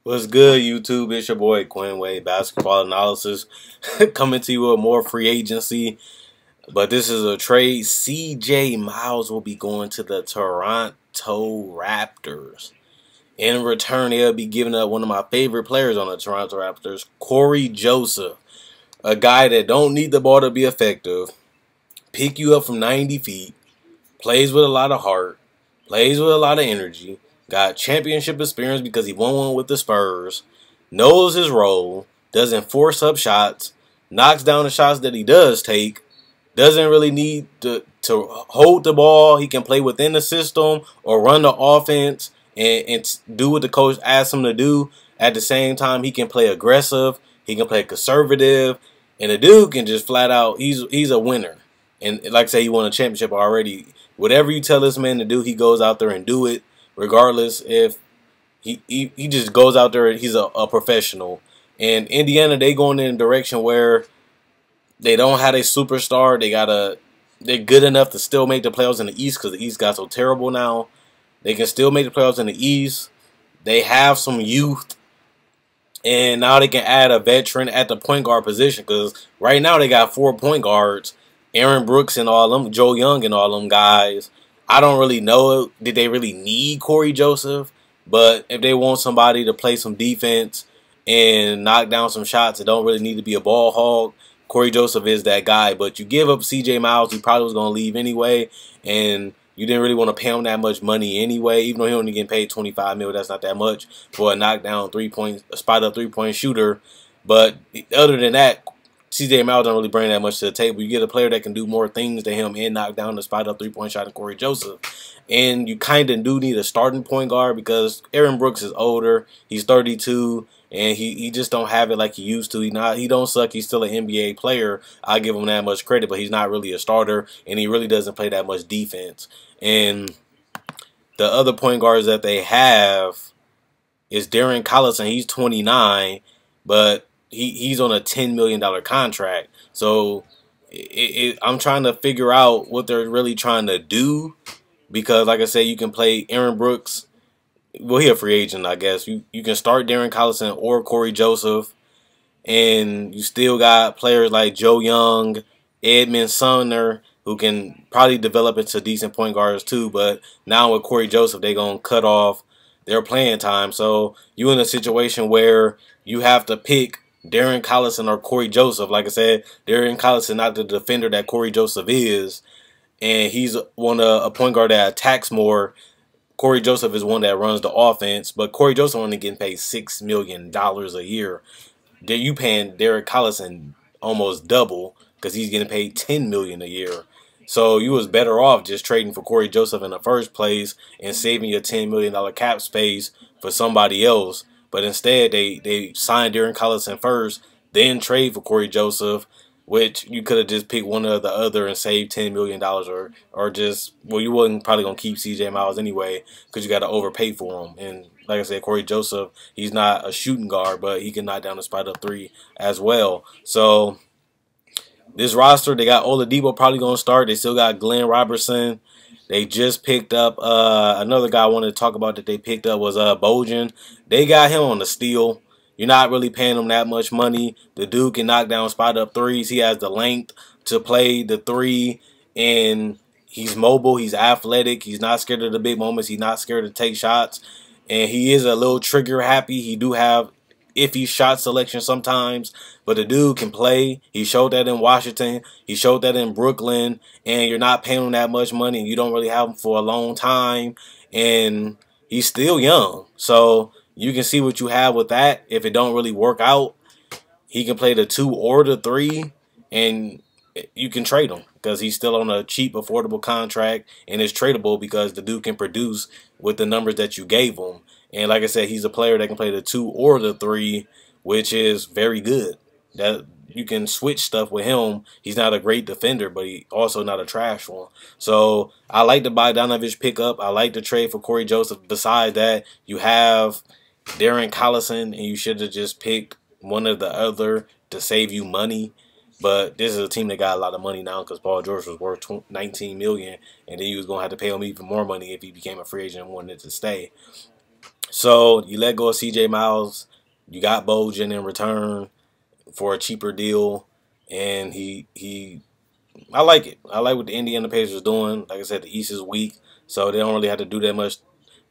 What's good, YouTube? It's your boy Quinn Wade, basketball analysis, coming to you with more free agency. But this is a trade. CJ Miles will be going to the Toronto Raptors. In return, they'll be giving up one of my favorite players on the Toronto Raptors, Cory Joseph, a guy that don't need the ball to be effective, pick you up from 90 feet, plays with a lot of heart, plays with a lot of energy, got championship experience because he won one with the Spurs, knows his role, doesn't force up shots, knocks down the shots that he does take, doesn't really need to hold the ball. He can play within the system or run the offense and do what the coach asks him to do. At the same time, he can play aggressive, he can play conservative, and the dude can just flat out, he's a winner. And like I say, he won a championship already. Whatever you tell this man to do, he goes out there and do it, regardless if he just goes out there and he's a professional. And Indiana, they going in a direction where they don't have a superstar. They're good enough to still make the playoffs in the East because the East got so terrible now. They can still make the playoffs in the East. They have some youth. And now they can add a veteran at the point guard position because right now they got 4 point guards. Aaron Brooks and all them, Joe Young and all them guys. I don't really know, did they really need Cory Joseph? But if they want somebody to play some defense and knock down some shots, it don't really need to be a ball hog. Cory Joseph is that guy. But you give up CJ Miles, he probably was going to leave anyway. And you didn't really want to pay him that much money anyway. Even though he only getting paid $25 million, that's not that much for a knockdown spot up 3-point shooter. But other than that, CJ Miles don't really bring that much to the table. You get a player that can do more things than him and knock down the spot up 3-point shot in Cory Joseph. And you kind of do need a starting point guard because Aaron Brooks is older. He's 32, and he just don't have it like he used to. He don't suck. He's still an NBA player. I give him that much credit, but he's not really a starter, and he really doesn't play that much defense. And the other point guards that they have is Darren Collison. He's 29, but he's on a $10 million contract. So I'm trying to figure out what they're really trying to do because, like I said, you can play Aaron Brooks. Well, he's a free agent, I guess. You can start Darren Collison or Cory Joseph, and you still got players like Joe Young, Edmund Sumner, who can probably develop into decent point guards too. But now with Cory Joseph, they're going to cut off their playing time. So you're in a situation where you have to pick Darren Collison or Cory Joseph. Like I said, Darren Collison not the defender that Cory Joseph is, and he's a point guard that attacks more. Cory Joseph is one that runs the offense, but Cory Joseph only getting paid $6 million a year. You paying Darren Collison almost double because he's getting paid $10 million a year. So you was better off just trading for Cory Joseph in the first place and saving your $10 million cap space for somebody else. But instead, they signed Darren Collison first, then trade for Cory Joseph, which you could have just picked one or the other and saved $10 million or just, well, you wasn't probably going to keep CJ Miles anyway because you got to overpay for him. And like I said, Cory Joseph, he's not a shooting guard, but he can knock down the spot up 3 as well. So this roster, they got Oladipo probably going to start. They still got Glenn Robertson. They just picked up another guy I wanted to talk about that they picked up was Bojan. They got him on the steal. You're not really paying him that much money. The dude can knock down spot up threes. He has the length to play the 3, and he's mobile. He's athletic. He's not scared of the big moments. He's not scared to take shots, and he is a little trigger happy. He do have iffy shot selection sometimes, but the dude can play. He showed that in Washington. He showed that in Brooklyn, and you're not paying him that much money, and you don't really have him for a long time, and he's still young. So you can see what you have with that. If it don't really work out, he can play the 2 or the 3, and you can trade him because he's still on a cheap, affordable contract, and it's tradable because the dude can produce with the numbers that you gave him. And like I said, he's a player that can play the 2 or the 3, which is very good. That you can switch stuff with him. He's not a great defender, but he also not a trash one. So I like the Bogdanovic pickup. I like the trade for Cory Joseph. Besides that, you have Darren Collison, and you should have just picked one or the other to save you money. But this is a team that got a lot of money now because Paul George was worth $19 million, and then you was going to have to pay him even more money if he became a free agent and wanted to stay. So you let go of CJ Miles. You got Bojan in return for a cheaper deal, and I like it. I like what the Indiana Pacers are doing. Like I said, the East is weak, so they don't really have to do that much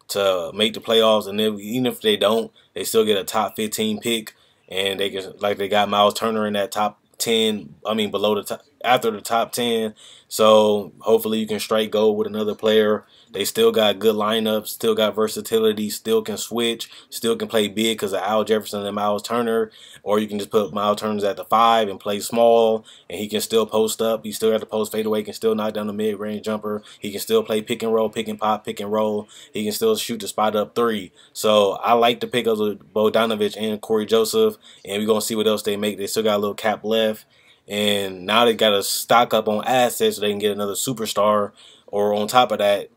to make the playoffs. And then even if they don't, they still get a top 15 pick, and they can, like, they got Miles Turner in that top 10. I mean, below the top, after the top 10. So hopefully you can strike gold with another player. They still got good lineups, still got versatility, still can switch, still can play big because of Al Jefferson and Miles Turner. Or you can just put Miles Turner at the 5 and play small, and he can still post up. He still got the post fadeaway, can still knock down the mid-range jumper. He can still play pick and roll, pick and pop, pick and roll. He can still shoot the spot up 3. So I like the pickups with Bogdanovic and Corey Joseph, and we're going to see what else they make. They still got a little cap left, and now they got to stock up on assets so they can get another superstar, or on top of that,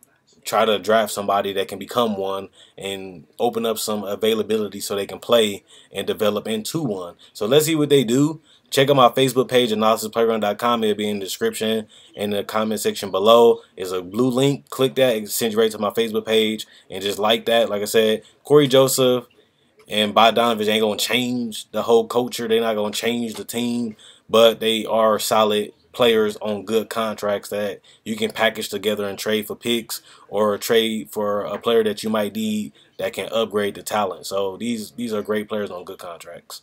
try to draft somebody that can become one and open up some availability so they can play and develop into one. So let's see what they do. Check out my Facebook page, analysisplayground.com. It'll be in the description in the comment section below. There's a blue link. Click that. It sends you right to my Facebook page. And just like that, like I said, Corey Joseph and Bogdanovic ain't going to change the whole culture. They're not going to change the team. But they are solid players on good contracts that you can package together and trade for picks, or trade for a player that you might need that can upgrade the talent. So these are great players on good contracts.